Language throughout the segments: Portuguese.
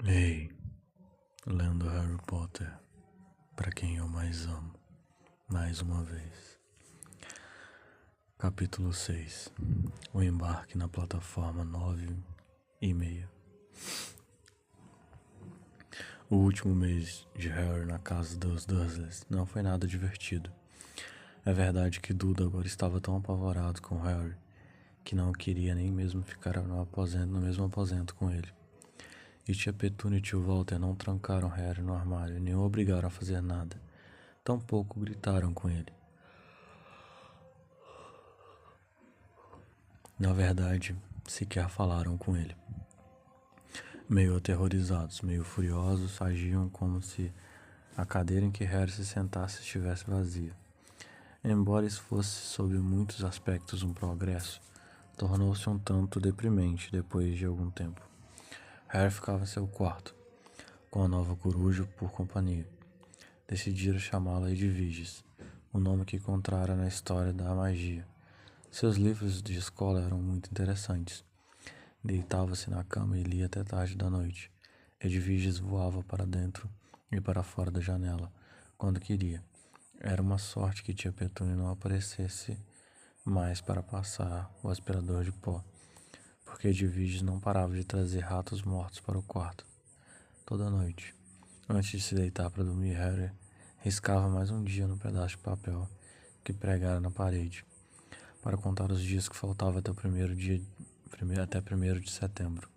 Ei, lendo Harry Potter, pra quem eu mais amo, mais uma vez. Capítulo 6. O embarque na plataforma 9:30. O último mês de Harry na casa dos Dursleys não foi nada divertido. É verdade que Duda agora estava tão apavorado com Harry que não queria nem mesmo ficar no mesmo aposento com ele. E tia Petúnia e tio Walter não trancaram Harry no armário, nem o obrigaram a fazer nada. Tampouco gritaram com ele. Na verdade, sequer falaram com ele. Meio aterrorizados, meio furiosos, agiam como se a cadeira em que Harry se sentasse estivesse vazia. Embora isso fosse, sob muitos aspectos, um progresso, tornou-se um tanto deprimente depois de algum tempo. Harry ficava em seu quarto, com a nova coruja por companhia. Decidiram chamá-la Edviges, o nome que encontrara na história da magia. Seus livros de escola eram muito interessantes. Deitava-se na cama e lia até tarde da noite. Edviges voava para dentro e para fora da janela, quando queria. Era uma sorte que tia Petúnia não aparecesse mais para passar o aspirador de pó, porque Edviges não parava de trazer ratos mortos para o quarto. Toda noite, antes de se deitar para dormir, Harry riscava mais um dia no pedaço de papel que pregara na parede, para contar os dias que faltavam até o até 1º de setembro.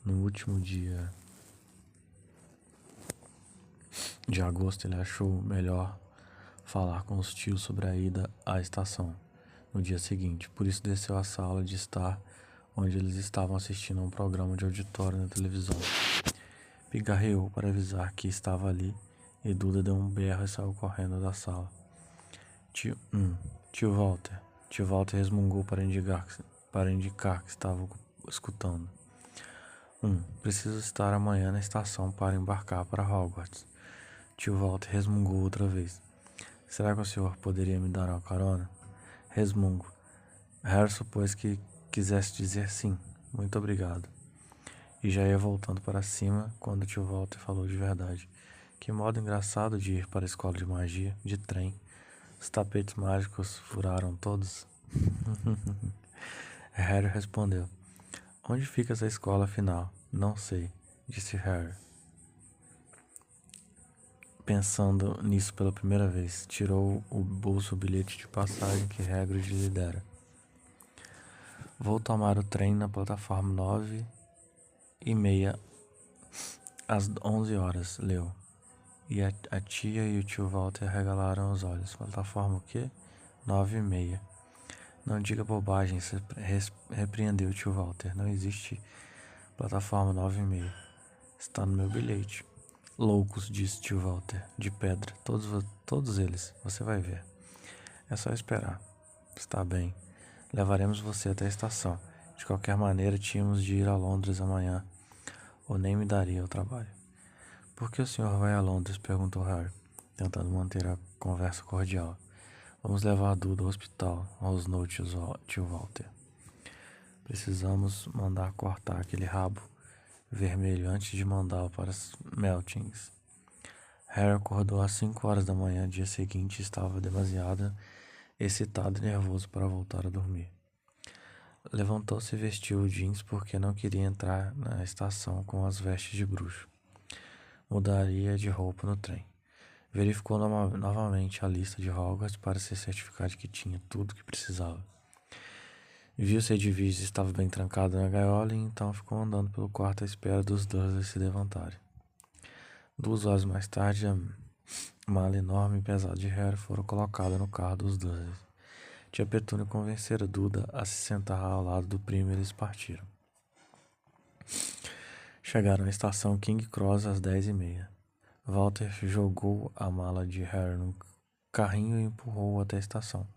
No último dia de agosto, ele achou melhor falar com os tios sobre a ida à estação no dia seguinte. Por isso desceu à sala de estar, onde eles estavam assistindo a um programa de auditório na televisão. Pigarreou para avisar que estava ali, e Duda deu um berro e saiu correndo da sala. Tio Walter. Tio Walter resmungou para indicar que estava escutando. Preciso estar amanhã na estação para embarcar para Hogwarts. Tio Walter resmungou outra vez. Será que o senhor poderia me dar uma carona? Resmungo. Harry supôs que quisesse dizer sim. Muito obrigado. E já ia voltando para cima quando tio Walter falou de verdade. Que modo engraçado de ir para a escola de magia, de trem. Os tapetes mágicos furaram todos. Harry respondeu. Onde fica essa escola afinal? Não sei, disse Harry. Pensando nisso pela primeira vez, tirou o bolso o bilhete de passagem que Hagrid lhe dera. Vou tomar o trem na plataforma 9:30 às 11 horas, leu. E a tia e o tio Walter regalaram os olhos. Plataforma o quê? 9:30. Não diga bobagem, repreendeu o tio Walter. Não existe plataforma 9:30. Está no meu bilhete. Loucos, disse tio Walter, de pedra. Todos eles, você vai ver. É só esperar. Está bem. Levaremos você até a estação. De qualquer maneira, tínhamos de ir a Londres amanhã, ou nem me daria o trabalho. Por que o senhor vai a Londres? Perguntou Harry, tentando manter a conversa cordial. Vamos levar a Duda ao hospital, rosnou tio Walter. Precisamos mandar cortar aquele rabo vermelho antes de mandá-lo para as Meltings. Harry acordou às 5 horas da manhã, dia seguinte, e estava demasiado excitado e nervoso para voltar a dormir. Levantou-se e vestiu o jeans porque não queria entrar na estação com as vestes de bruxo. Mudaria de roupa no trem. Verificou novamente a lista de Hogwarts para se certificar de que tinha tudo que precisava. Viu se Edviges estava bem trancado na gaiola e então ficou andando pelo quarto à espera dos Dursleys se levantarem. 2 horas mais tarde, a mala enorme e pesada de Harry foram colocada no carro dos Dursleys. Tia Petúnia convencera Duda a se sentar ao lado do primo e eles partiram. Chegaram à estação King Cross às 10:30. Walter jogou a mala de Harry no carrinho e empurrou-o até a estação.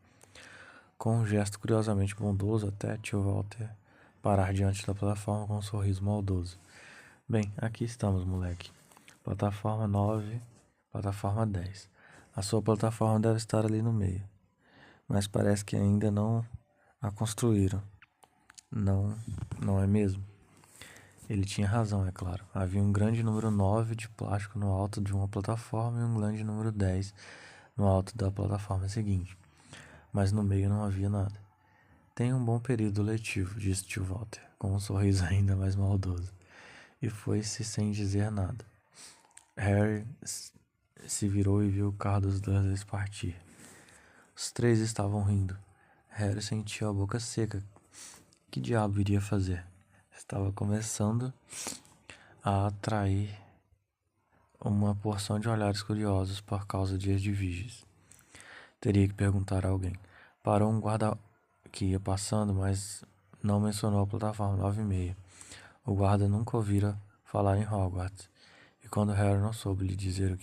Com um gesto curiosamente bondoso, até tio Walter parar diante da plataforma com um sorriso maldoso. Bem, aqui estamos, moleque. Plataforma 9, plataforma 10. A sua plataforma deve estar ali no meio. Mas parece que ainda não a construíram. Não é mesmo? Ele tinha razão, é claro. Havia um grande número 9 de plástico no alto de uma plataforma e um grande número 10 no alto da plataforma seguinte. Mas no meio não havia nada. Tenha um bom período letivo, disse tio Walter, com um sorriso ainda mais maldoso. E foi-se sem dizer nada. Harry se virou e viu o carro dos Dursleys partir. Os três estavam rindo. Harry sentiu a boca seca. Que diabo iria fazer? Estava começando a atrair uma porção de olhares curiosos por causa de Edviges. Teria que perguntar a alguém. Parou um guarda que ia passando, mas não mencionou a plataforma 9:30. O guarda nunca ouvira falar em Hogwarts, e quando Harry não soube lhe dizer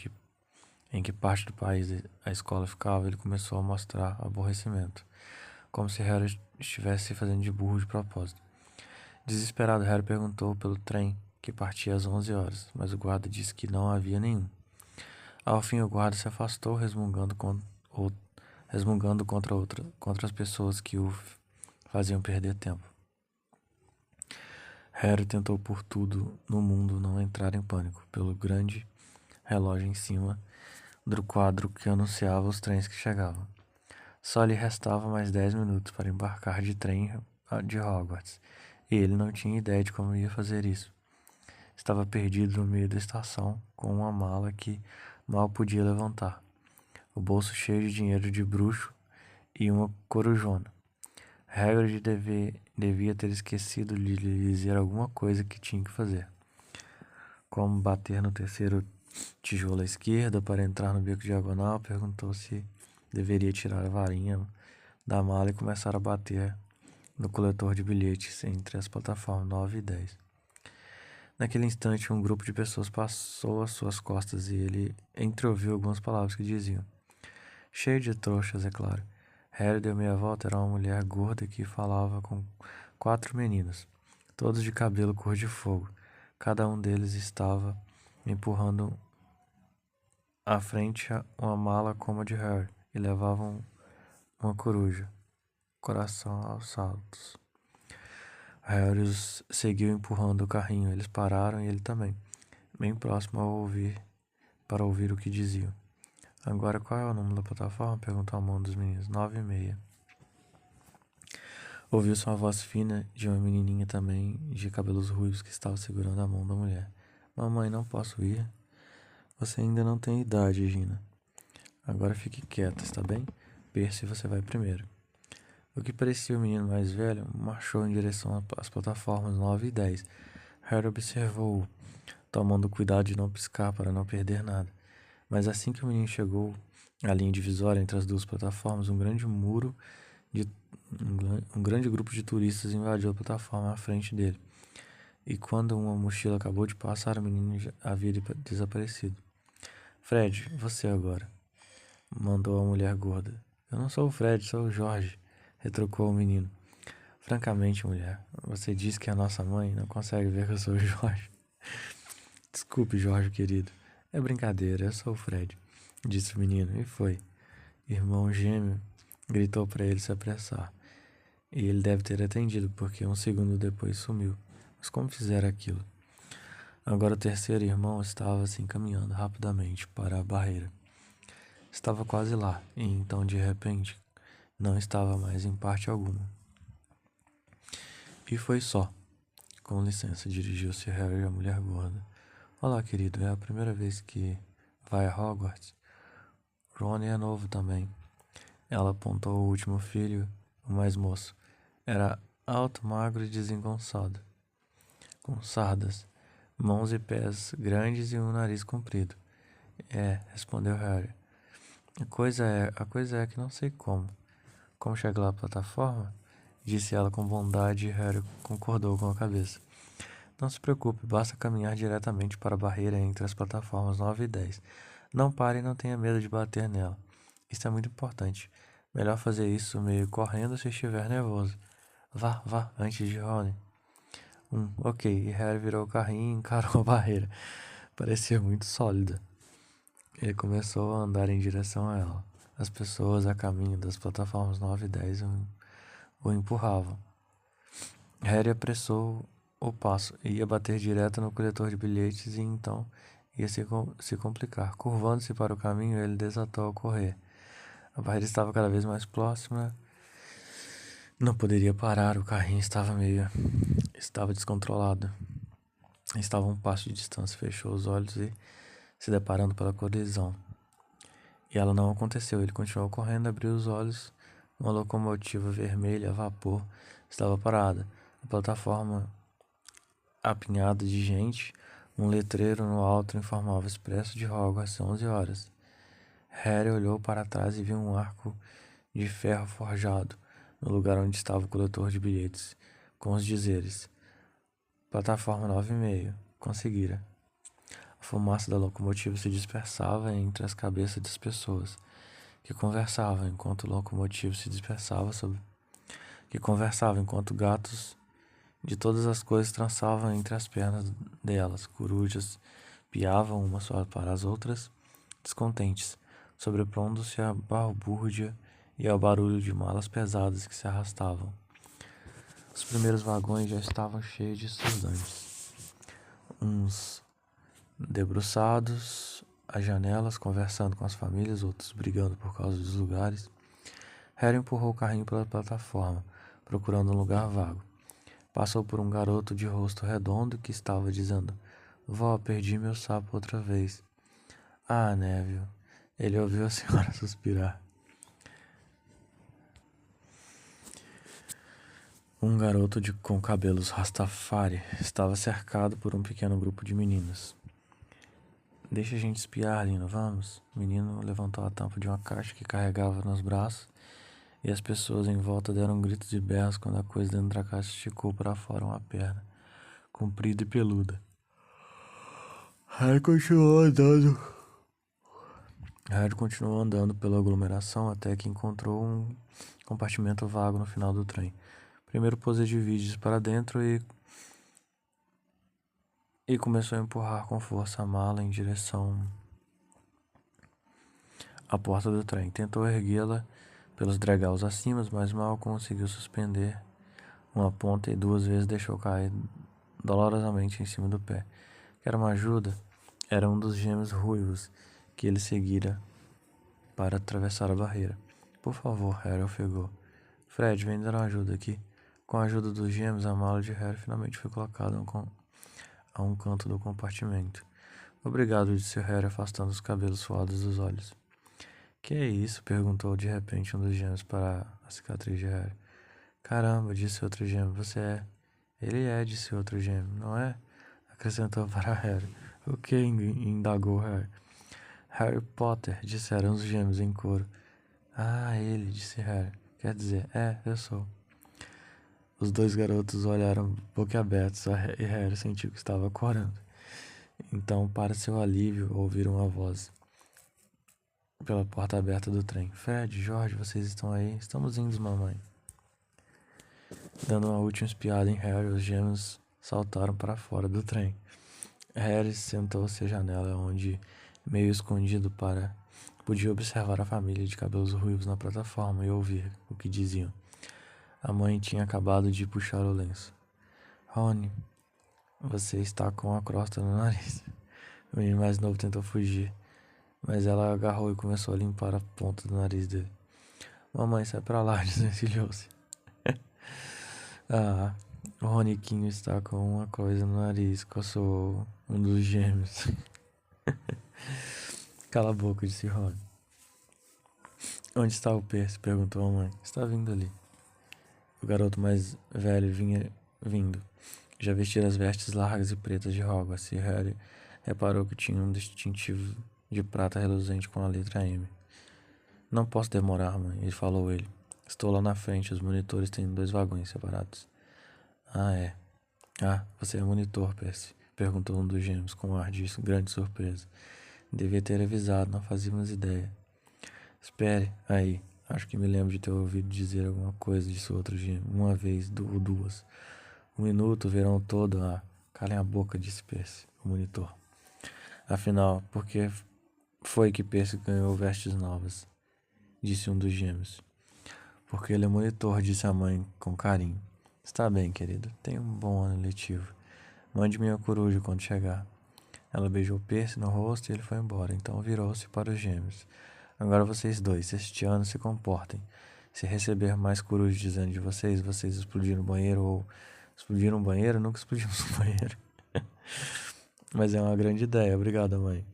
em que parte do país a escola ficava, ele começou a mostrar aborrecimento, como se Harry estivesse se fazendo de burro de propósito. Desesperado, Harry perguntou pelo trem, que partia às 11 horas, mas o guarda disse que não havia nenhum. Ao fim, o guarda se afastou, resmungando contra as pessoas que o faziam perder tempo. Harry tentou por tudo no mundo não entrar em pânico, pelo grande relógio em cima do quadro que anunciava os trens que chegavam. Só lhe restava mais 10 minutos para embarcar de trem de Hogwarts, e ele não tinha ideia de como ia fazer isso. Estava perdido no meio da estação, com uma mala que mal podia levantar, o bolso cheio de dinheiro de bruxo e uma corujona. Hagrid devia ter esquecido de lhe dizer alguma coisa que tinha que fazer, como bater no terceiro tijolo à esquerda para entrar no beco diagonal. Perguntou se deveria tirar a varinha da mala e começar a bater no coletor de bilhetes entre as plataformas 9 e 10. Naquele instante, um grupo de pessoas passou às suas costas e ele entreouviu algumas palavras que diziam: cheio de trouxas, é claro. Harry deu meia volta. Era uma mulher gorda que falava com 4 meninos, todos de cabelo cor de fogo. Cada um deles estava empurrando à frente uma mala como a de Harry e levavam uma coruja, coração aos saltos. Harry os seguiu empurrando o carrinho. Eles pararam e ele também, bem próximo para ouvir o que diziam. Agora, qual é o número da plataforma? Perguntou a mão dos meninos. 9:30. Ouviu-se uma voz fina de uma menininha também, de cabelos ruivos, que estava segurando a mão da mulher. Mamãe, não posso ir. Você ainda não tem idade, Gina. Agora fique quieta, está bem? Percy, você vai primeiro. O que parecia o menino mais velho marchou em direção às plataformas 9 e 10. Harry observou-o, tomando cuidado de não piscar para não perder nada. Mas assim que o menino chegou à linha divisória entre as duas plataformas, um grande grupo de turistas invadiu a plataforma à frente dele. E quando uma mochila acabou de passar, o menino já havia desaparecido. Fred, você agora, mandou a mulher gorda. Eu não sou o Fred, sou o Jorge, retrucou o menino. Francamente, mulher, você diz que a nossa mãe não consegue ver que eu sou o Jorge. Desculpe, Jorge, querido. É brincadeira, eu sou o Fred, disse o menino, e foi. Irmão gêmeo gritou para ele se apressar. E ele deve ter atendido, porque um segundo depois sumiu. Mas como fizeram aquilo? Agora o terceiro irmão estava se encaminhando rapidamente para a barreira. Estava quase lá, e então, de repente, não estava mais em parte alguma. E foi só. Com licença, dirigiu-se Harry à mulher gorda. Olá, querido, é a primeira vez que vai a Hogwarts? Ron é novo também. Ela apontou o último filho, o mais moço. Era alto, magro e desengonçado, com sardas, mãos e pés grandes e um nariz comprido. É, respondeu Harry. A coisa é que não sei como. Como chega lá à plataforma? Disse ela com bondade, e Harry concordou com a cabeça. Não se preocupe, basta caminhar diretamente para a barreira entre as plataformas 9 e 10. Não pare e não tenha medo de bater nela. Isso é muito importante. Melhor fazer isso meio correndo se estiver nervoso. Vá, antes de Rony. Ok. E Harry virou o carrinho e encarou a barreira. Parecia muito sólida. Ele começou a andar em direção a ela. As pessoas a caminho das plataformas 9 e 10 o empurravam. Harry apressou o passo, ia bater direto no coletor de bilhetes e então ia se complicar. Curvando-se para o caminho, ele desatou a correr. A barreira estava cada vez mais próxima. Não poderia parar, o carrinho estava descontrolado. Estava a um passo de distância, fechou os olhos e se deparando pela colisão. E ela não aconteceu, ele continuou correndo, abriu os olhos. Uma locomotiva vermelha a vapor estava parada. A plataforma apinhada de gente, um letreiro no alto informava Expresso de Hogwarts, 11 horas. Harry olhou para trás e viu um arco de ferro forjado no lugar onde estava o coletor de bilhetes, com os dizeres: Plataforma 9:30, conseguira. A fumaça da locomotiva se dispersava entre as cabeças das pessoas, que conversavam enquanto gatos de todas as cores trançavam entre as pernas delas. Corujas piavam umas para as outras, descontentes, sobrepondo-se à balbúrdia e ao barulho de malas pesadas que se arrastavam. Os primeiros vagões já estavam cheios de estudantes. Uns debruçados às janelas, conversando com as famílias, outros brigando por causa dos lugares. Harry empurrou o carrinho pela plataforma, procurando um lugar vago. Passou por um garoto de rosto redondo que estava dizendo: Vó, perdi meu sapo outra vez. Ah, Neville. Ele ouviu a senhora suspirar. Um garoto com cabelos rastafari estava cercado por um pequeno grupo de meninas. Deixa a gente espiar, Lino, vamos? O menino levantou a tampa de uma caixa que carregava nos braços e as pessoas em volta deram gritos e berros quando a coisa dentro da caixa esticou para fora uma perna, comprida e peluda. Harry continuou andando pela aglomeração até que encontrou um compartimento vago no final do trem. Primeiro pôs as divides para dentro e começou a empurrar com força a mala em direção à porta do trem. Tentou erguê-la pelos degraus acima, mas mal conseguiu suspender uma ponta e 2 vezes deixou cair dolorosamente em cima do pé. Quer uma ajuda? Era um dos gêmeos ruivos que ele seguira para atravessar a barreira. Por favor, Harry ofegou. Fred, vem dar uma ajuda aqui. Com a ajuda dos gêmeos, a mala de Harry finalmente foi colocada a um canto do compartimento. Obrigado, disse Harry, afastando os cabelos suados dos olhos. Que é isso? Perguntou de repente um dos gêmeos para a cicatriz de Harry. Caramba, disse outro gêmeo, você é... Ele é, disse outro gêmeo, não é? Acrescentou para Harry. O que? Indagou Harry. Harry Potter, disseram os gêmeos em coro. Ah, ele, disse Harry. Quer dizer, eu sou. Os dois garotos olharam boquiabertos e Harry sentiu que estava corando. Então, para seu alívio, ouviram uma voz pela porta aberta do trem. Fred, George, vocês estão aí? Estamos indo, mamãe. Dando uma última espiada em Harry, os gêmeos saltaram para fora do trem. Harry sentou-se à janela, onde, meio escondido, podia observar a família de cabelos ruivos na plataforma e ouvir o que diziam. A mãe tinha acabado de puxar o lenço. Rony, você está com a crosta no nariz. O menino mais novo tentou fugir, mas ela agarrou e começou a limpar a ponta do nariz dele. Mamãe, sai pra lá, desvencilhou-se. Ah, o Roniquinho está com uma coisa no nariz, coçou um dos gêmeos. Cala a boca, disse Rony. Onde está o Percy? Perguntou a mãe. Está vindo ali. O garoto mais velho vinha vindo. Já vestia as vestes largas e pretas de Hogwarts, e Harry reparou que tinha um distintivo de prata reluzente com a letra M. Não posso demorar, mãe, ele falou ele. Estou lá na frente, os monitores têm 2 vagões separados. Ah, é. Ah, você é monitor, Percy? Perguntou um dos gêmeos com um ar de grande surpresa. Devia ter avisado, não fazíamos ideia. Espere, aí. Acho que me lembro de ter ouvido dizer alguma coisa, disse o outro gêmeo, uma vez ou duas. 1 minuto, o verão todo. Ah, calem a boca, disse Percy, o monitor. Afinal, por que foi que Percy ganhou vestes novas? Disse um dos gêmeos. Porque ele é monitor, disse a mãe com carinho. Está bem, querido. Tenha um bom ano letivo. Mande minha coruja quando chegar. Ela beijou Percy no rosto e ele foi embora. Então virou-se para os gêmeos. Agora vocês dois, este ano se comportem. Se receber mais corujas dizendo de vocês, vocês explodiram o banheiro ou explodiram o banheiro, nunca explodimos o banheiro. Mas é uma grande ideia, obrigado, mãe.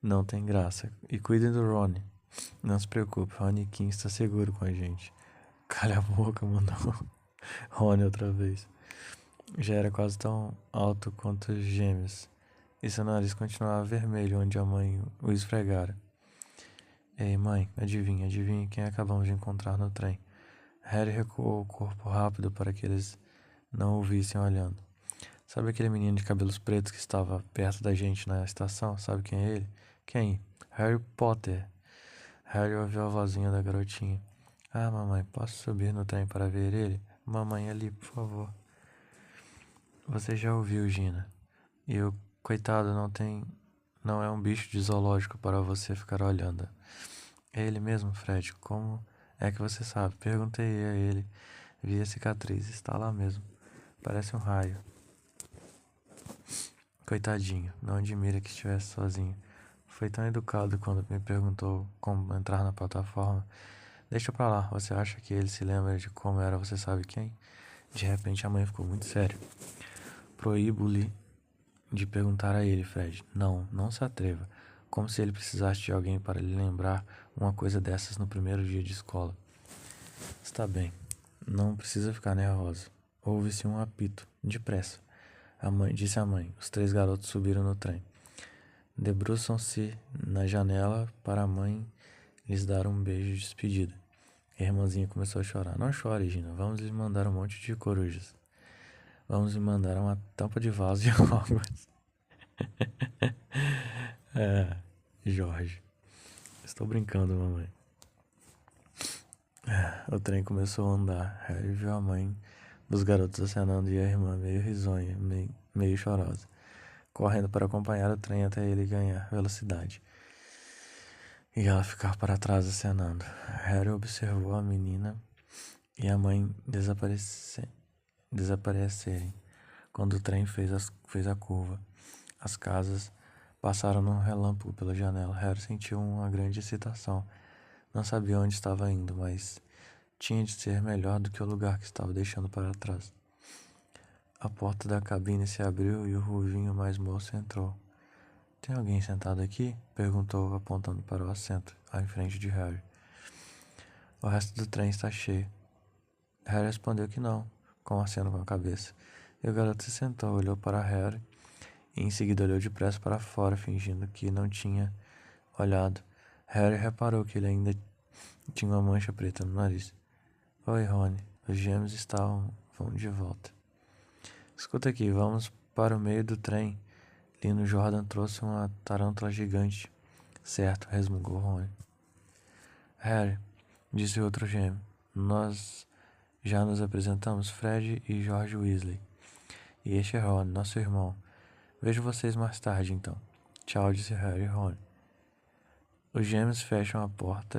Não tem graça. E cuidem do Ronnie. Não se preocupe, Ronnie Kim está seguro com a gente. Calha a boca, mandou Rony outra vez. Já era quase tão alto quanto os gêmeos, e seu nariz continuava vermelho onde a mãe o esfregara. Ei, mãe, adivinha quem acabamos de encontrar no trem. Harry recuou o corpo rápido para que eles não o vissem olhando. Sabe aquele menino de cabelos pretos que estava perto da gente na estação? Sabe quem é ele? Quem? Harry Potter. Harry ouviu a vozinha da garotinha. Ah, mamãe, posso subir no trem para ver ele? Mamãe, ali, por favor. Você já ouviu, Gina. E o coitado não é um bicho de zoológico para você ficar olhando. É ele mesmo, Fred. Como é que você sabe? Perguntei a ele. Vi a cicatriz, está lá mesmo. Parece um raio. Coitadinho, não admira que estivesse sozinho. Foi tão educado quando me perguntou como entrar na plataforma. Deixa pra lá, você acha que ele se lembra de como era você sabe quem? De repente a mãe ficou muito séria. Proíbo-lhe de perguntar a ele, Fred. Não, não se atreva. Como se ele precisasse de alguém para lhe lembrar uma coisa dessas no primeiro dia de escola. Está bem, não precisa ficar nervosa. Houve-se um apito, depressa. A mãe disse à mãe. Os três garotos subiram no trem. Debruçam-se na janela para a mãe lhes dar um beijo de despedida. A irmãzinha começou a chorar. Não chore, Gina. Vamos lhe mandar um monte de corujas. Vamos lhe mandar uma tampa de vaso de Hogwarts. Jorge. Estou brincando, mamãe. O trem começou a andar. Harry viu a mãe dos garotos acenando e a irmã meio risonha, meio chorosa, correndo para acompanhar o trem até ele ganhar velocidade. E ela ficar para trás acenando. Harry observou a menina e a mãe desaparecerem quando o trem fez a curva. As casas passaram num relâmpago pela janela. Harry sentiu uma grande excitação. Não sabia onde estava indo, mas tinha de ser melhor do que o lugar que estava deixando para trás. A porta da cabine se abriu e o ruivinho mais moço entrou. Tem alguém sentado aqui? Perguntou, apontando para o assento, à frente de Harry. O resto do trem está cheio. Harry respondeu que não, com um aceno com a cabeça. E o garoto se sentou, olhou para Harry e em seguida olhou depressa para fora, fingindo que não tinha olhado. Harry reparou que ele ainda tinha uma mancha preta no nariz. Oi, Rony. Os gêmeos vão de volta. Escuta aqui, vamos para o meio do trem. Lino Jordan trouxe uma tarântula gigante. Certo, resmungou Rony. Harry, disse o outro gêmeo, nós já nos apresentamos, Fred e George Weasley. E este é Ron, nosso irmão. Vejo vocês mais tarde, então. Tchau, disse Harry e Ron. Os gêmeos fecham a porta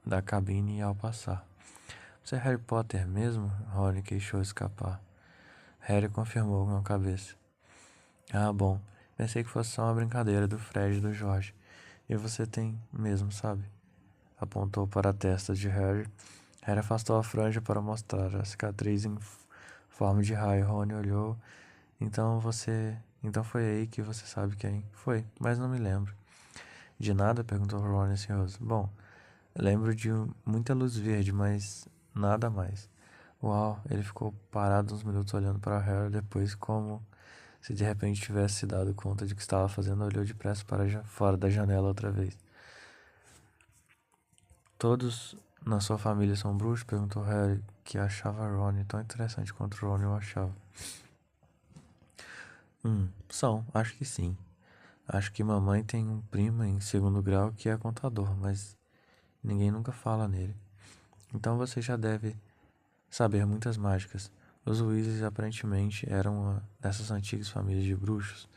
da cabine ao passar. Você é Harry Potter mesmo? Ron queixou escapar. Harry confirmou com a cabeça. Ah, bom. Pensei que fosse só uma brincadeira do Fred e do George. E você tem mesmo, sabe? Apontou para a testa de Harry. Harry afastou a franja para mostrar a cicatriz em forma de raio. Rony olhou. Então foi aí que você sabe quem? Foi, mas não me lembro. De nada? Perguntou Ron ansioso. Bom, lembro de muita luz verde, mas nada mais. Uau, ele ficou parado uns minutos olhando para Harry, depois como se de repente tivesse se dado conta de que estava fazendo, olhou depressa para fora da janela outra vez. Todos na sua família são bruxos? Perguntou Harry, que achava Ron tão interessante quanto Ron o achava. Acho que sim. Acho que mamãe tem um primo em segundo grau que é contador, mas ninguém nunca fala nele. Então você já deve saber muitas mágicas. Os Weasleys aparentemente eram uma dessas antigas famílias de bruxos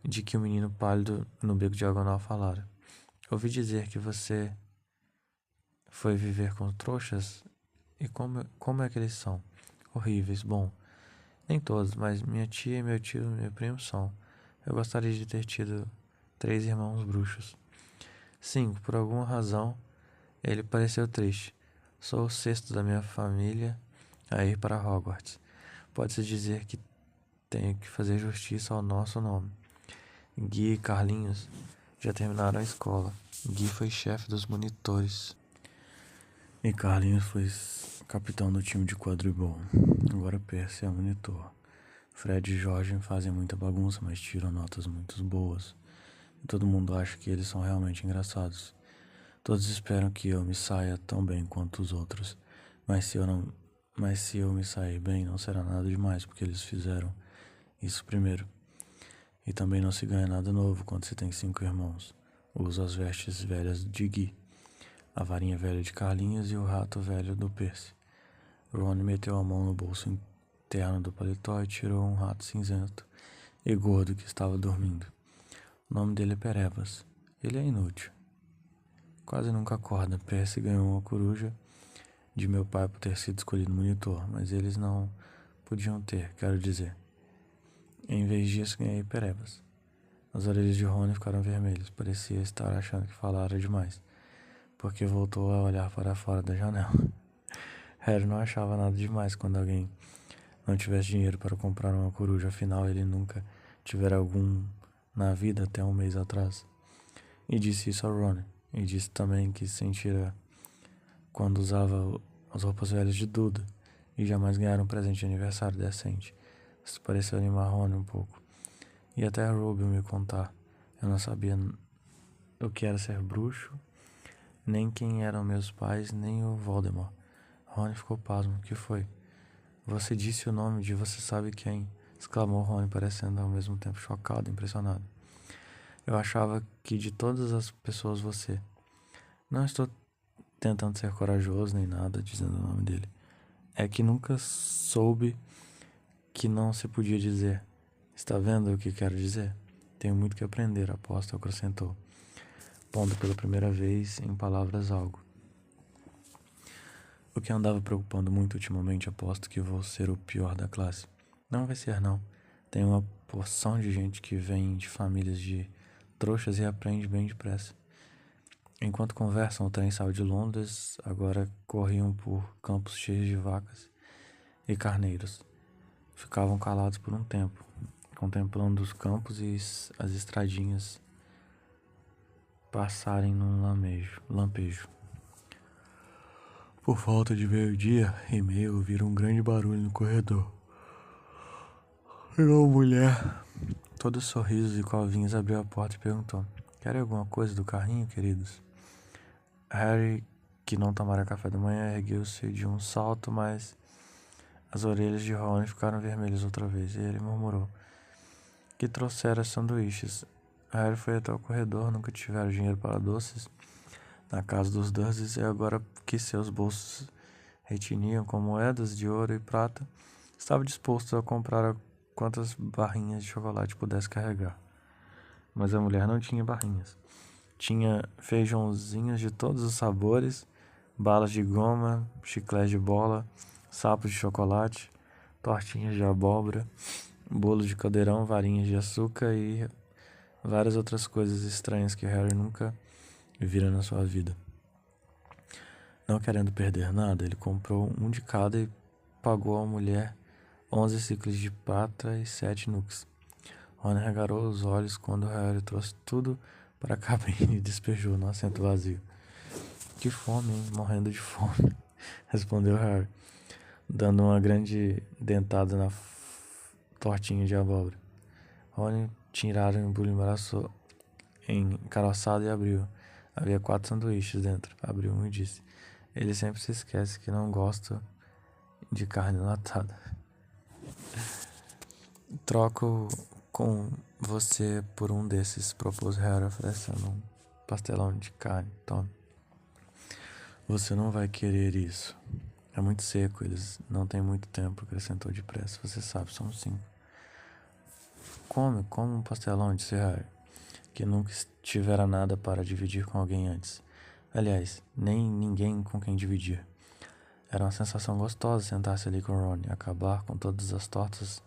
de que o menino pálido no beco diagonal falara. Ouvi dizer que você foi viver com trouxas? E como é que eles são? Horríveis. Bom, nem todos, mas minha tia, meu tio e meu primo são. Eu gostaria de ter tido 3 irmãos bruxos. 5. Por alguma razão, ele pareceu triste. Sou o sexto da minha família a ir para Hogwarts. Pode-se dizer que tenho que fazer justiça ao nosso nome. Gui e Carlinhos já terminaram a escola. Gui foi chefe dos monitores. E Carlinhos foi capitão do time de quadribol. Agora Percy é monitor. Fred e Jorge fazem muita bagunça, mas tiram notas muito boas. E todo mundo acha que eles são realmente engraçados. Todos esperam que eu me saia tão bem quanto os outros. Mas se eu me sair bem, não será nada demais, porque eles fizeram isso primeiro. E também não se ganha nada novo quando se tem 5 irmãos. Uso as vestes velhas de Gui, a varinha velha de Carlinhos e o rato velho do Percy. Ron meteu a mão no bolso interno do paletó e tirou um rato cinzento e gordo que estava dormindo. O nome dele é Perebas. Ele é inútil. Quase nunca acorda. Percy ganhou uma coruja de meu pai por ter sido escolhido monitor, mas eles não podiam ter, quero dizer. Em vez disso, ganhei Perebas. As orelhas de Rony ficaram vermelhas. Parecia estar achando que falara demais, porque voltou a olhar para fora da janela. Harry não achava nada demais quando alguém não tivesse dinheiro para comprar uma coruja, afinal ele nunca tivera algum na vida até um mês atrás. E disse isso a Ron, e disse também que sentira quando usava as roupas velhas de Duda, e jamais ganharam um presente de aniversário decente. Isso pareceu animar Ron um pouco. E até a Ruby me contar. Eu não sabia o que era ser bruxo, nem quem eram meus pais, nem o Voldemort. Rony ficou pasmo. O que foi? Você disse o nome de você sabe quem? Exclamou Rony, parecendo ao mesmo tempo chocado e impressionado. Eu achava que de todas as pessoas você... Não estou tentando ser corajoso nem nada, dizendo o nome dele. É que nunca soube que não se podia dizer. Está vendo o que quero dizer? Tenho muito que aprender, aposto, acrescentou, pondo pela primeira vez em palavras algo. O que andava preocupando muito ultimamente, aposto que vou ser o pior da classe. Não vai ser, não. Tem uma porção de gente que vem de famílias de trouxas e aprende bem depressa. Enquanto conversam, o trem saiu de Londres, agora corriam por campos cheios de vacas e carneiros. Ficavam calados por um tempo, contemplando os campos e as estradinhas passarem num lampejo. Por volta de meio-dia e meio, ouviram um grande barulho no corredor. Uma mulher, toda sorrisos e covinhos, abriu a porta e perguntou: querem alguma coisa do carrinho, queridos? Harry, que não tomara café da manhã, ergueu-se de um salto, mas as orelhas de Ron ficaram vermelhas outra vez, e ele murmurou que trouxera sanduíches. Harry foi até o corredor, nunca tiveram dinheiro para doces na casa dos Dursleys, e agora que seus bolsos retiniam com moedas de ouro e prata, estava disposto a comprar quantas barrinhas de chocolate pudesse carregar. Mas a mulher não tinha barrinhas. Tinha feijãozinhos de todos os sabores, balas de goma, chiclete de bola, sapos de chocolate, tortinhas de abóbora, bolo de caldeirão, varinhas de açúcar e várias outras coisas estranhas que Harry nunca vira na sua vida. Não querendo perder nada, ele comprou um de cada e pagou à mulher 11 ciclos de prata e 7 nux. Ron regalou os olhos quando Harry trouxe tudo para a cabine e despejou no assento vazio. Que fome, hein? Morrendo de fome, respondeu Harry, dando uma grande dentada na tortinha de abóbora. Ron tiraram o embrulho encaroçado e abriu. Havia 4 sanduíches dentro. Abriu um e disse: ele sempre se esquece que não gosta de carne enlatada. Troco com você por um desses, propôs Harry, oferecendo um pastelão de carne. Tome. Você não vai querer isso. É muito seco, eles não têm muito tempo, acrescentou depressa. Você sabe, são 5. Come um pastelão, disse Harry, que nunca tivera nada para dividir com alguém antes. Aliás, nem ninguém com quem dividir. Era uma sensação gostosa sentar-se ali com Ron e acabar com todas as tortas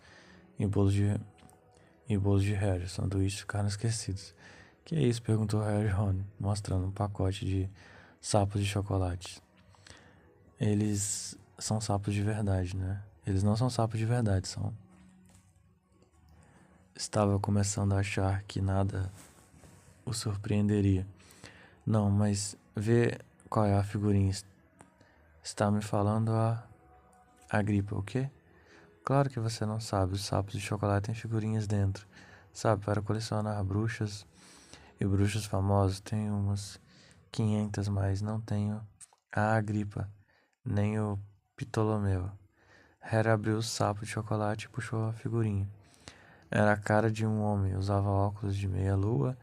e bolos de Harry. Sanduíches ficaram esquecidos. Que é isso? Perguntou Harry Ron, mostrando um pacote de sapos de chocolate. Eles são sapos de verdade, né? Eles não são sapos de verdade, são. Estava começando a achar que nada o surpreenderia. Não, mas vê qual é a figurinha. Está me falando a gripa, o quê? Claro que você não sabe, os sapos de chocolate têm figurinhas dentro. Sabe, para colecionar bruxas e bruxos famosos, tenho umas 500, mas não tenho a Agripa, nem o Ptolomeu. Harry abriu o sapo de chocolate e puxou a figurinha. Era a cara de um homem, usava óculos de meia-lua,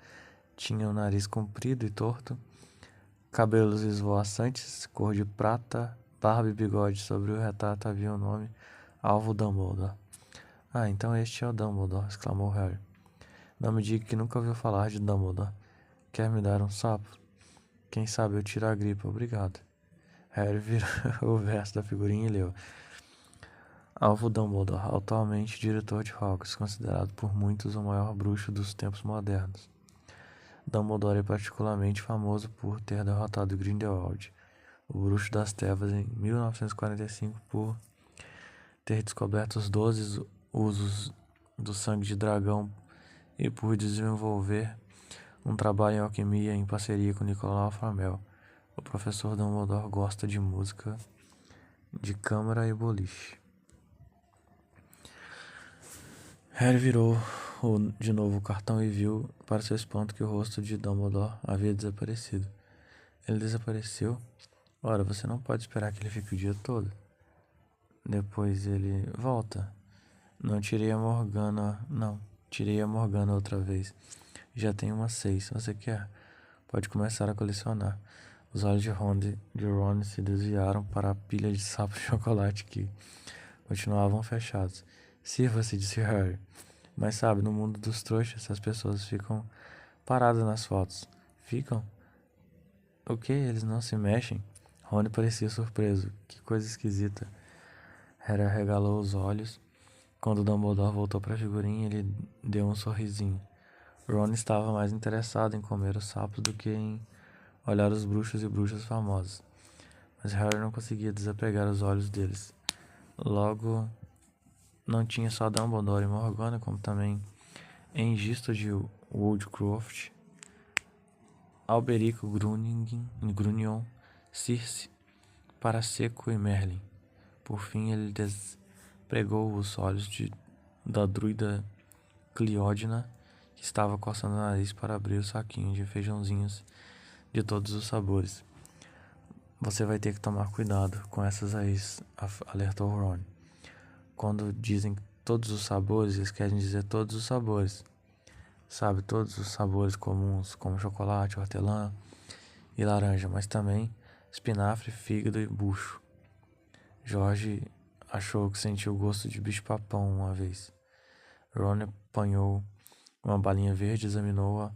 tinha o nariz comprido e torto, cabelos esvoaçantes, cor de prata, barba e bigode. Sobre o retrato havia o nome Alvo Dumbledore. Ah, então este é o Dumbledore, exclamou Harry. Não me diga que nunca ouviu falar de Dumbledore. Quer me dar um sapo? Quem sabe eu tiro a gripe, obrigado. Harry virou o verso da figurinha e leu. Alvo Dumbledore, atualmente diretor de Hogwarts, considerado por muitos o maior bruxo dos tempos modernos. Dumbledore é particularmente famoso por ter derrotado Grindelwald, o bruxo das trevas, em 1945 por ter descoberto os 12 usos do sangue de dragão e por desenvolver um trabalho em alquimia em parceria com Nicolau Flamel. O professor Dumbledore gosta de música de câmara e boliche. Harry virou de novo o cartão e viu, para seu espanto, que o rosto de Dumbledore havia desaparecido. Ele desapareceu? Ora, você não pode esperar que ele fique o dia todo. Depois ele volta. Não, tirei a Morgana. Não, tirei a Morgana outra vez. Já tenho umas 6. Você quer? Pode começar a colecionar. Os olhos de Ron se desviaram para a pilha de sapos de chocolate que continuavam fechados. Sirva-se, disse Harry. Mas sabe, no mundo dos trouxas, as pessoas ficam paradas nas fotos. Ficam? O que? Eles não se mexem? Rony parecia surpreso. Que coisa esquisita. Harry arregalou os olhos. Quando Dumbledore voltou para a figurinha, ele deu um sorrisinho. Ron estava mais interessado em comer os sapos do que em olhar os bruxos e bruxas famosos. Mas Harry não conseguia desapegar os olhos deles. Logo, não tinha só Dumbledore e Morgana, como também Engisto de Woodcroft, Alberico Grunion, Circe, Paraseco e Merlin. Por fim, ele despregou os olhos da druida Cleódina, que estava coçando o nariz para abrir o saquinho de feijãozinhos de todos os sabores. Você vai ter que tomar cuidado com essas aí, alertou Ron. Quando dizem todos os sabores, eles querem dizer todos os sabores. Sabe, todos os sabores comuns, como chocolate, hortelã e laranja, mas também espinafre, fígado e bucho. Jorge achou que sentiu o gosto de bicho-papão uma vez. Ron apanhou uma balinha verde, examinou-a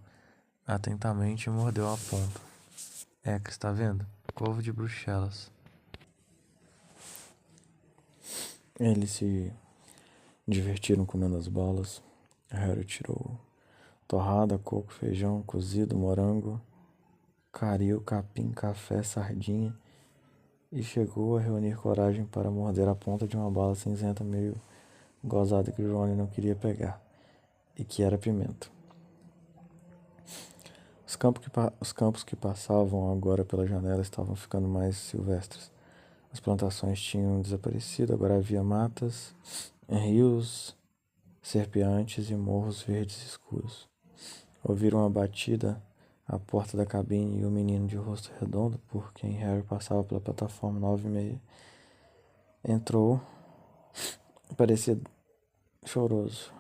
atentamente e mordeu a ponta. Que está vendo? Couve de Bruxelas. Eles se divertiram comendo as bolas. Harry tirou torrada, coco, feijão, cozido, morango, caril, capim, café, sardinha e chegou a reunir coragem para morder a ponta de uma bala cinzenta meio gozada que Ron não queria pegar e que era pimenta. Os campos que passavam agora pela janela estavam ficando mais silvestres. As plantações tinham desaparecido, agora havia matas, rios, serpeantes e morros verdes escuros. Ouviram uma batida à porta da cabine e o menino de rosto redondo, por quem Harry passava pela plataforma 9/6, entrou. Parecia choroso.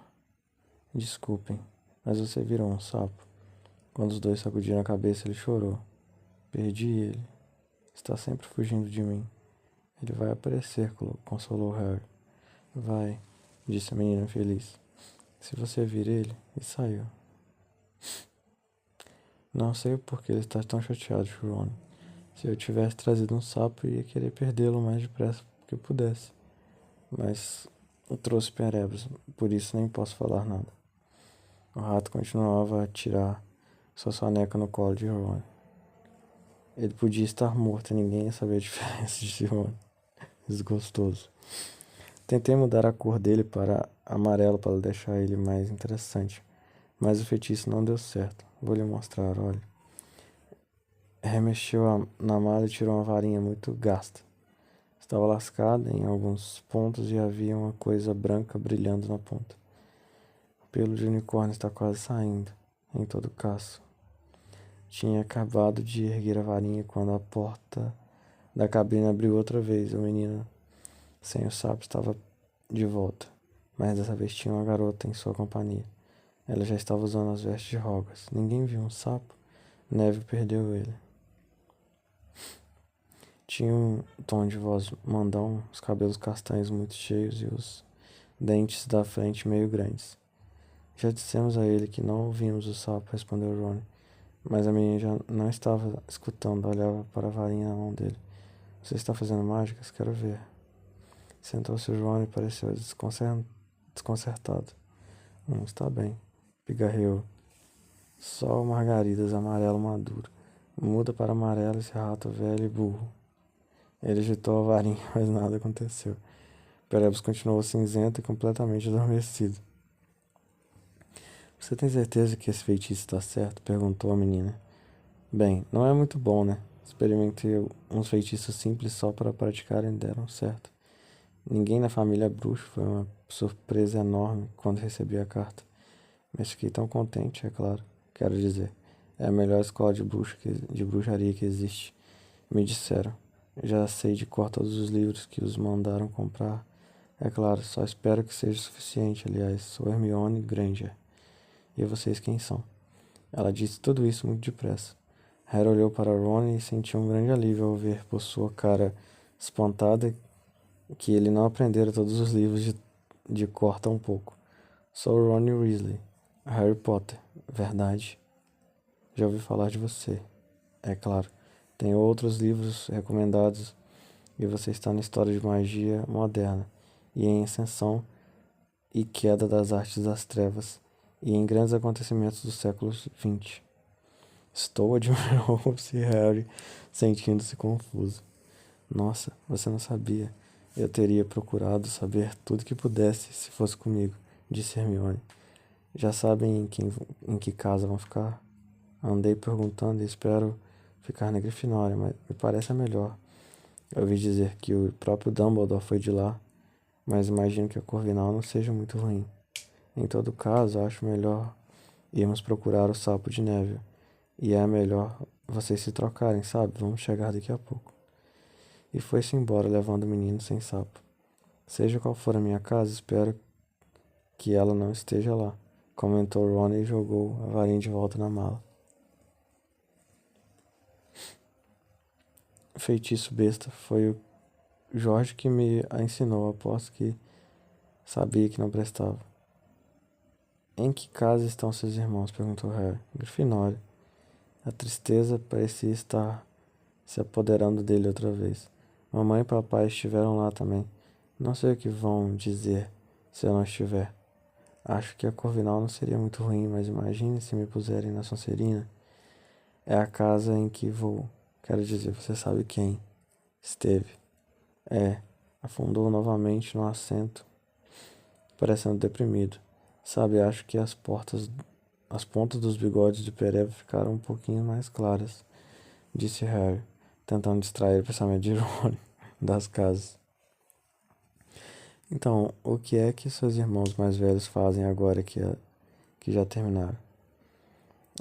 Desculpem, mas você virou um sapo. Quando os dois sacudiram a cabeça, ele chorou. Perdi ele. Está sempre fugindo de mim. Ele vai aparecer, consolou Harry. Vai, disse a menina feliz. Se você vir ele, e saiu. Não sei por que ele está tão chateado, Ron. Se eu tivesse trazido um sapo, eu ia querer perdê-lo o mais depressa que eu pudesse. Mas eu trouxe Perebas, por isso nem posso falar nada. O rato continuava a tirar sua soneca no colo de Ron. Ele podia estar morto e ninguém ia saber a diferença de Ron. Desgostoso. Tentei mudar a cor dele para amarelo para deixar ele mais interessante, mas o feitiço não deu certo. Vou lhe mostrar, olha. Remexeu na mala e tirou uma varinha muito gasta. Estava lascada em alguns pontos e havia uma coisa branca brilhando na ponta. O pelo de unicórnio está quase saindo, em todo caso. Tinha acabado de erguer a varinha quando a porta da cabine abriu outra vez. O menino, sem o sapo, estava de volta, mas dessa vez tinha uma garota em sua companhia. Ela já estava usando as vestes de Hogwarts. Ninguém viu um sapo. Neve perdeu ele. Tinha um tom de voz mandão, os cabelos castanhos muito cheios e os dentes da frente meio grandes. Já dissemos a ele que não vimos o sapo, respondeu Ron. Mas a menina já não estava escutando, olhava para a varinha na mão dele. Você está fazendo mágicas? Quero ver. Sentou-se Ron e pareceu desconcertado. Está bem. Pigarreou. Só margaridas amarelo maduro. Muda para amarelo esse rato velho e burro. Ele agitou a varinha, mas nada aconteceu. Perebas continuou cinzento e completamente adormecido. Você tem certeza que esse feitiço está certo? Perguntou a menina. Bem, não é muito bom, né? Experimentei uns feitiços simples só para praticar e deram certo. Ninguém na família bruxo, foi uma surpresa enorme quando recebi a carta. Mas fiquei tão contente, é claro. Quero dizer, é a melhor escola de bruxaria que existe. Me disseram. Já sei de cor todos os livros que os mandaram comprar. É claro, só espero que seja suficiente. Aliás, sou Hermione Granger. E vocês quem são? Ela disse tudo isso muito depressa. Harry olhou para Ron e sentiu um grande alívio ao ver por sua cara espantada que ele não aprendera todos os livros de cor tão pouco. Sou Ron Weasley, Harry Potter, verdade? Já ouvi falar de você. É claro, tenho outros livros recomendados e você está na história de magia moderna e em ascensão e queda das artes das trevas e em grandes acontecimentos do século XX. Estou, admirou-se Harry, sentindo-se confuso. Nossa, você não sabia. Eu teria procurado saber tudo que pudesse se fosse comigo, disse Hermione. Já sabem em que casa vão ficar? Andei perguntando e espero ficar na Grifinória, mas me parece a melhor. Eu ouvi dizer que o próprio Dumbledore foi de lá, mas imagino que a Corvinal não seja muito ruim. Em todo caso, acho melhor irmos procurar o Sapo de Neve. E é melhor vocês se trocarem, sabe? Vamos chegar daqui a pouco. E foi-se embora, levando o menino sem sapo. Seja qual for a minha casa, espero que ela não esteja lá, comentou Ron e jogou a varinha de volta na mala. Feitiço besta, foi o Jorge que me a ensinou, aposto que sabia que não prestava. Em que casa estão seus irmãos? Perguntou Harry. Grifinória. A tristeza parecia estar se apoderando dele outra vez. Mamãe e papai estiveram lá também. Não sei o que vão dizer se eu não estiver. Acho que a Corvinal não seria muito ruim, mas imagine se me puserem na Sonserina. É a casa em que vou. Quero dizer, você sabe quem esteve. Afundou novamente no assento, parecendo deprimido. Sabe, acho que as pontas dos bigodes de Pereba ficaram um pouquinho mais claras, disse Harry, tentando distrair o pensamento de Ron das casas. Então, o que é que seus irmãos mais velhos fazem agora que já terminaram?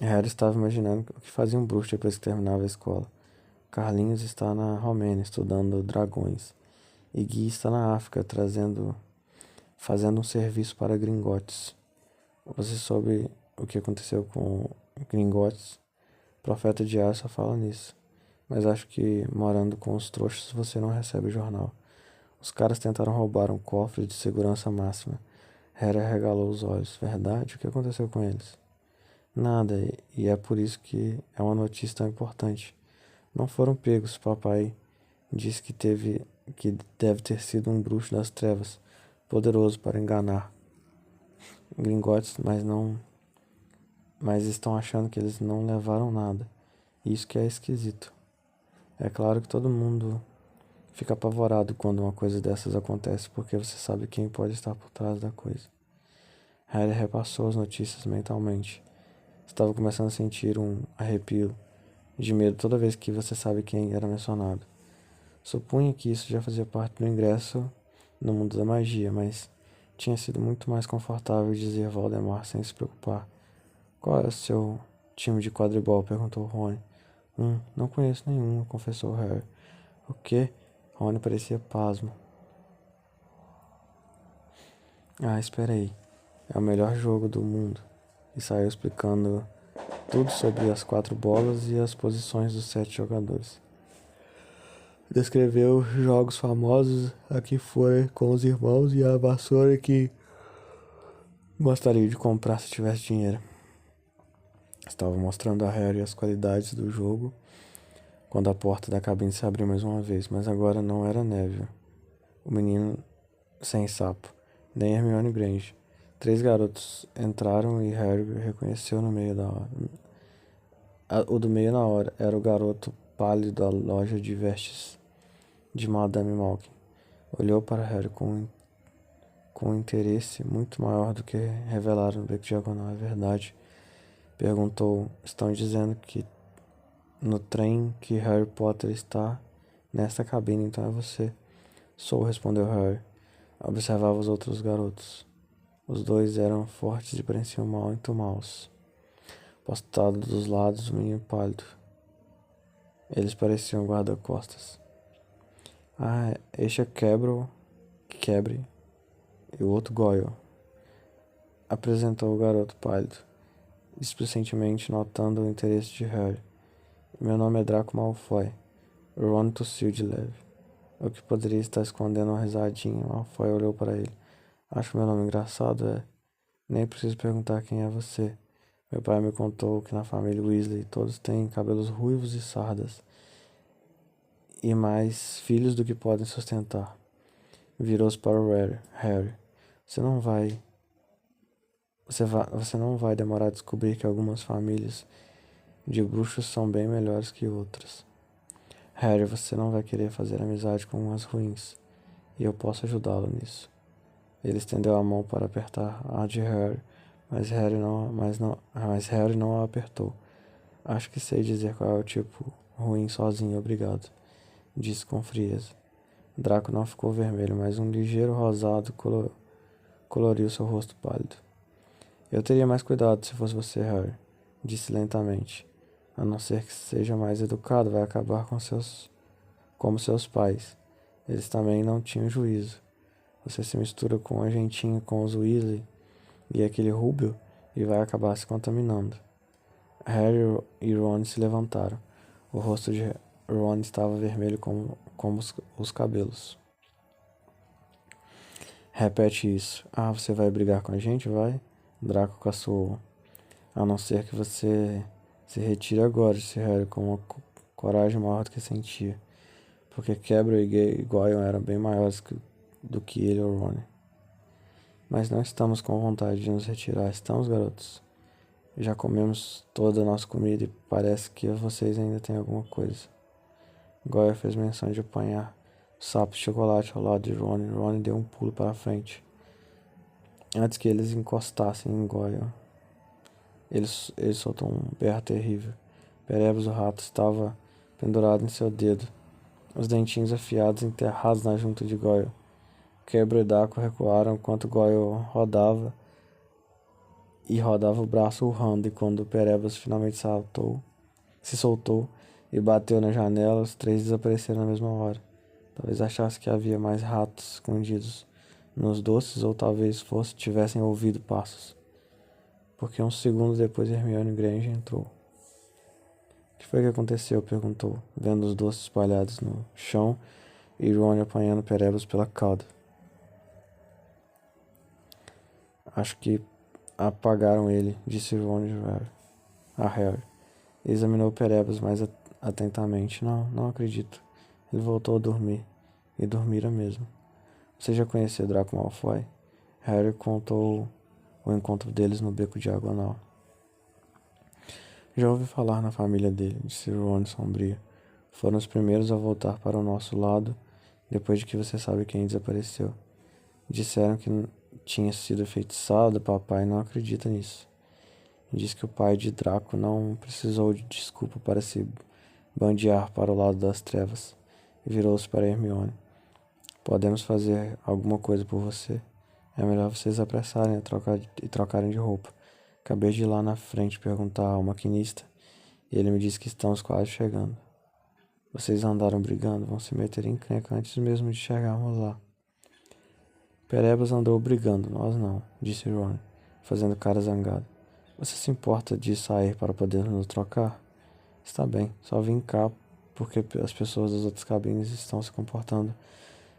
Harry estava imaginando o que fazia um bruxo depois que terminava a escola. Carlinhos está na Romênia estudando dragões. E Gui está na África fazendo um serviço para Gringotts. Você soube o que aconteceu com Gringotts? O profeta de Ar só fala nisso. Mas acho que morando com os trouxas você não recebe jornal. Os caras tentaram roubar um cofre de segurança máxima. Harry arregalou os olhos. Verdade? O que aconteceu com eles? Nada, e é por isso que é uma notícia tão importante. Não foram pegos, papai disse que deve ter sido um bruxo das trevas, poderoso para enganar Gringotts, mas estão achando que eles não levaram nada. Isso que é esquisito. É claro que todo mundo fica apavorado quando uma coisa dessas acontece, porque você sabe quem pode estar por trás da coisa. Harry repassou as notícias mentalmente. Estava começando a sentir um arrepio de medo toda vez que você sabe quem era mencionado. Supunha que isso já fazia parte do ingresso no mundo da magia, mas tinha sido muito mais confortável dizer Voldemort sem se preocupar. Qual é o seu time de quadribol? Perguntou Rony. Não conheço nenhum, confessou Harry. O quê? Rony parecia pasmo. Espera aí. É o melhor jogo do mundo. E saiu explicando tudo sobre as 4 bolas e as posições dos 7 jogadores. Descreveu jogos famosos a que foi com os irmãos e a vassoura que gostaria de comprar se tivesse dinheiro. Estava mostrando a Harry as qualidades do jogo quando a porta da cabine se abriu mais uma vez, mas agora não era Neville, o menino sem sapo, nem Hermione Granger. 3 garotos entraram e Harry reconheceu no meio da hora. O do meio na hora era o garoto pálido da loja de vestes de Madame Malkin. Olhou para Harry com um interesse muito maior do que revelaram no beco diagonal. É verdade? Perguntou. Estão dizendo que no trem que Harry Potter está nesta cabine, então é você. Sou, respondeu Harry. Observava os outros garotos. Os dois eram fortes e pareciam muito maus. Postado dos lados, o menino pálido. Eles pareciam guarda-costas. Este é Quebre e o outro Goyle, apresentou o garoto pálido, displicentemente notando o interesse de Harry. Meu nome é Draco Malfoy. Ron tossiu de leve. O que poderia estar escondendo uma risadinha? Malfoy olhou para ele. Acho meu nome engraçado, é? Nem preciso perguntar quem é você. Meu pai me contou que na família Weasley todos têm cabelos ruivos e sardas. E mais filhos do que podem sustentar. Virou-se para o Harry. Você não vai demorar a descobrir que algumas famílias de bruxos são bem melhores que outras. Harry, você não vai querer fazer amizade com umas ruins, e eu posso ajudá-lo nisso. Ele estendeu a mão para apertar a de Harry, mas Harry não a apertou. Acho que sei dizer qual é o tipo ruim sozinho, obrigado, disse com frieza. Draco não ficou vermelho, mas um ligeiro rosado coloriu seu rosto pálido. Eu teria mais cuidado se fosse você, Harry, disse lentamente. A não ser que seja mais educado, vai acabar como seus pais. Eles também não tinham juízo. Você se mistura com a gentinha com os Weasley e aquele Rubio e vai acabar se contaminando. Harry e Ron se levantaram. O rosto de Ron estava vermelho como os cabelos. Repete isso. Você vai brigar com a gente, vai? Draco caçoou. A não ser que você se retire agora, disse Harry com uma coragem maior do que sentia. Porque Quebra e Goyle eram bem maiores do que ele ou Ron. Mas não estamos com vontade de nos retirar, estamos, garotos? Já comemos toda a nossa comida e parece que vocês ainda têm alguma coisa. Goyle fez menção de apanhar sapo de chocolate ao lado de Ron. Ron deu um pulo para a frente. Antes que eles encostassem em Goyle, ele soltou um berro terrível. Perebas, o rato, estava pendurado em seu dedo, os dentinhos afiados enterrados na junta de Goyle. Quebra e Draco recuaram enquanto Goyle rodava o braço urrando, e quando Perebas finalmente se soltou e bateu na janela, os 3 desapareceram na mesma hora. Talvez achasse que havia mais ratos escondidos nos doces, ou talvez tivessem ouvido passos. Porque uns segundos depois Hermione Granger entrou. O que foi que aconteceu? Perguntou, vendo os doces espalhados no chão e Ron apanhando Perebas pela cauda. Acho que apagaram ele, disse Ron a Harry. Examinou Perebas, mas atentamente. Não acredito. Ele voltou a dormir. E dormira mesmo. Você já conhecia Draco Malfoy? Harry contou o encontro deles no beco diagonal. Já ouvi falar na família dele, disse Ron sombrio. Foram os primeiros a voltar para o nosso lado depois de que você sabe quem desapareceu. Disseram que tinha sido enfeitiçado, papai não acredita nisso. Diz que o pai de Draco não precisou de desculpa para se bandear para o lado das trevas. E virou-se para Hermione. Podemos fazer alguma coisa por você. É melhor vocês apressarem e trocarem de roupa. Acabei de ir lá na frente perguntar ao maquinista e ele me disse que estamos quase chegando. Vocês andaram brigando, vão se meter em encrenca antes mesmo de chegarmos lá. Perebas andou brigando, nós não, disse Ron, fazendo cara zangada. Você se importa de sair para poder nos trocar? Está bem, só vim cá porque as pessoas das outras cabines estão se comportando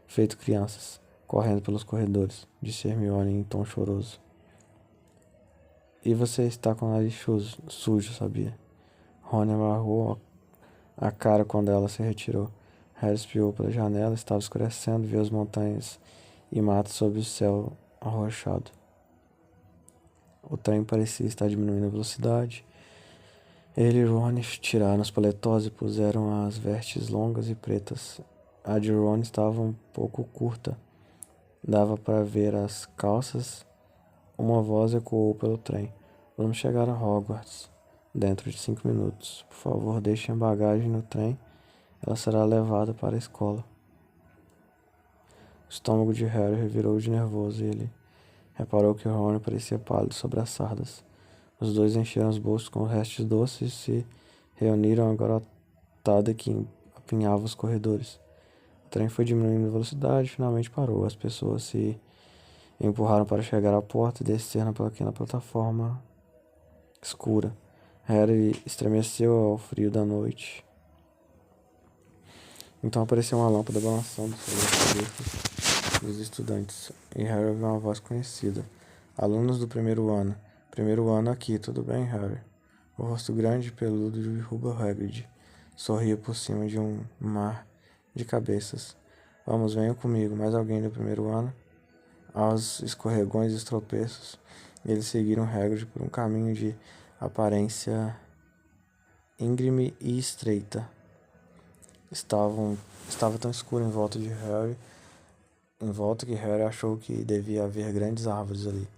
feito crianças, correndo pelos corredores, disse Hermione em tom choroso. E você está com o nariz sujo, sabia? Rony amarrou a cara quando ela se retirou. Harry espiou pela janela, estava escurecendo, viu as montanhas e matos sob o céu arroxado. O trem parecia estar diminuindo a velocidade. Ele e Ron tiraram os paletós e puseram as vestes longas e pretas. A de Ron estava um pouco curta. Dava para ver as calças. Uma voz ecoou pelo trem. Vamos chegar a Hogwarts dentro de 5 minutos. Por favor, deixem a bagagem no trem. Ela será levada para a escola. O estômago de Harry revirou de nervoso e ele reparou que Ron parecia pálido sobre as sardas. Os dois encheram os bolsos com restos doces e se reuniram à garotada que apinhava os corredores. O trem foi diminuindo a velocidade e finalmente parou. As pessoas se empurraram para chegar à porta e descer na pequena plataforma escura. Harry estremeceu ao frio da noite. Então apareceu uma lâmpada balançando sobre as cabeças dos estudantes, e Harry ouviu uma voz conhecida. Alunos do primeiro ano. Primeiro ano aqui, tudo bem, Harry? O rosto grande e peludo de Ruba Hagrid sorria por cima de um mar de cabeças. Vamos, venham comigo. Mais alguém do primeiro ano? Aos escorregões e os tropeços, eles seguiram Hagrid por um caminho de aparência íngreme e estreita. Estava tão escuro em volta de Harry, em volta que Harry achou que devia haver grandes árvores ali.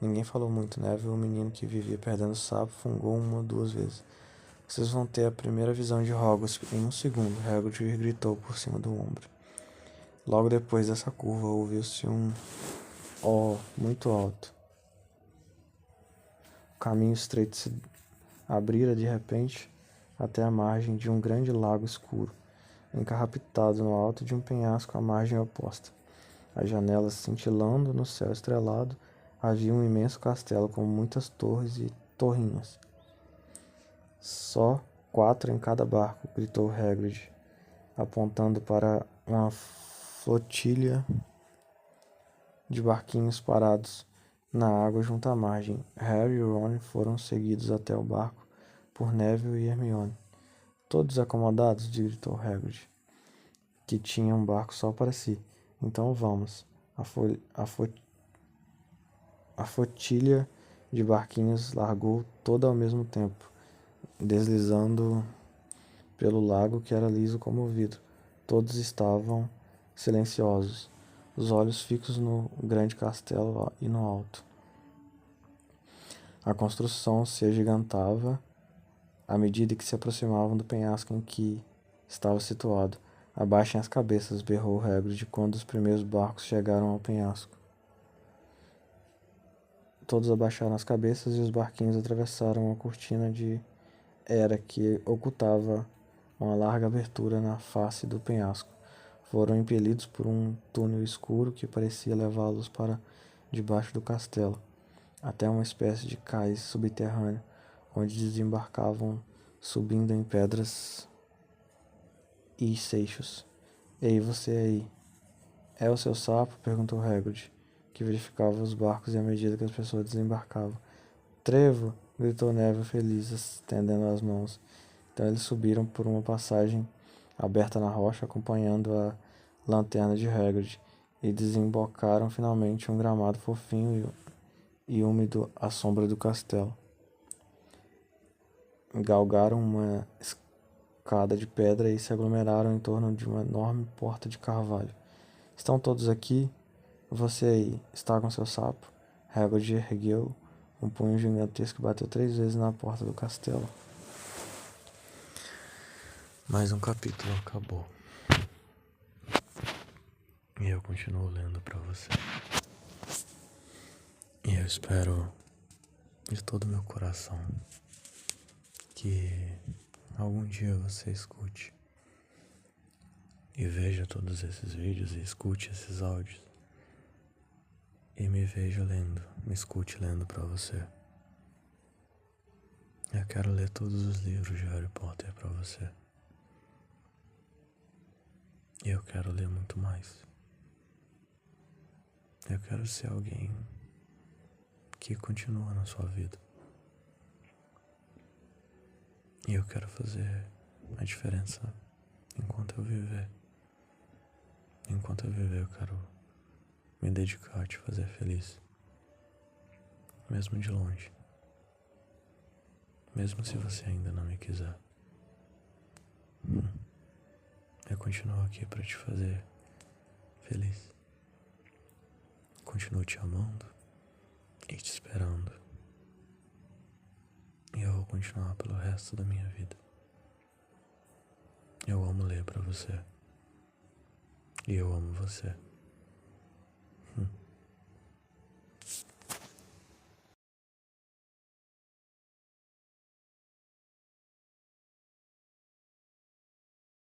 Ninguém falou muito. Neville, o menino que vivia perdendo o sapo, fungou 1 ou 2 vezes. Vocês vão ter a primeira visão de Hogwarts em 1 segundo, Hagrid gritou por cima do ombro. Logo depois dessa curva, ouviu-se um "oh" muito alto. O caminho estreito se abrira de repente até a margem de um grande lago escuro, encarrapitado no alto de um penhasco à margem oposta. As janelas cintilando no céu estrelado, havia um imenso castelo com muitas torres e torrinhas. Só 4 em cada barco, gritou Hagrid, apontando para uma flotilha de barquinhos parados na água junto à margem. Harry e Ron foram seguidos até o barco por Neville e Hermione. Todos acomodados, gritou Hagrid, que tinha um barco só para si. Então vamos. A flotilha de barquinhos largou toda ao mesmo tempo, deslizando pelo lago que era liso como vidro. Todos estavam silenciosos, os olhos fixos no grande castelo e no alto. A construção se agigantava à medida que se aproximavam do penhasco em que estava situado. Abaixem as cabeças, berrou Hagrid quando os primeiros barcos chegaram ao penhasco. Todos abaixaram as cabeças e os barquinhos atravessaram uma cortina de era que ocultava uma larga abertura na face do penhasco. Foram impelidos por um túnel escuro que parecia levá-los para debaixo do castelo, até uma espécie de cais subterrâneo, onde desembarcavam subindo em pedras e seixos. Ei, você aí. É o seu sapo? Perguntou Hagrid, que verificava os barcos à medida que as pessoas desembarcavam. Trevo! Gritou Neville feliz, estendendo as mãos. Então eles subiram por uma passagem aberta na rocha, acompanhando a lanterna de Hagrid, e desembocaram finalmente em um gramado fofinho e úmido à sombra do castelo. Galgaram uma escada de pedra e se aglomeraram em torno de uma enorme porta de carvalho. Estão todos aqui? Você aí, está com seu sapo? Hagrid ergueu um punho gigantesco e bateu 3 vezes na porta do castelo. Mais um capítulo acabou. E eu continuo lendo pra você. E eu espero de todo o meu coração que algum dia você escute e veja todos esses vídeos e escute esses áudios e me veja lendo, me escute lendo pra você. Eu quero ler todos os livros de Harry Potter pra você. E eu quero ler muito mais. Eu quero ser alguém que continua na sua vida. E eu quero fazer a diferença enquanto eu viver. Enquanto eu viver, eu quero me dedicar a te fazer feliz. Mesmo de longe. Mesmo se você ainda não me quiser. Eu continuo aqui pra te fazer feliz. Continuo te amando e te esperando. E eu vou continuar pelo resto da minha vida. Eu amo ler pra você. E eu amo você.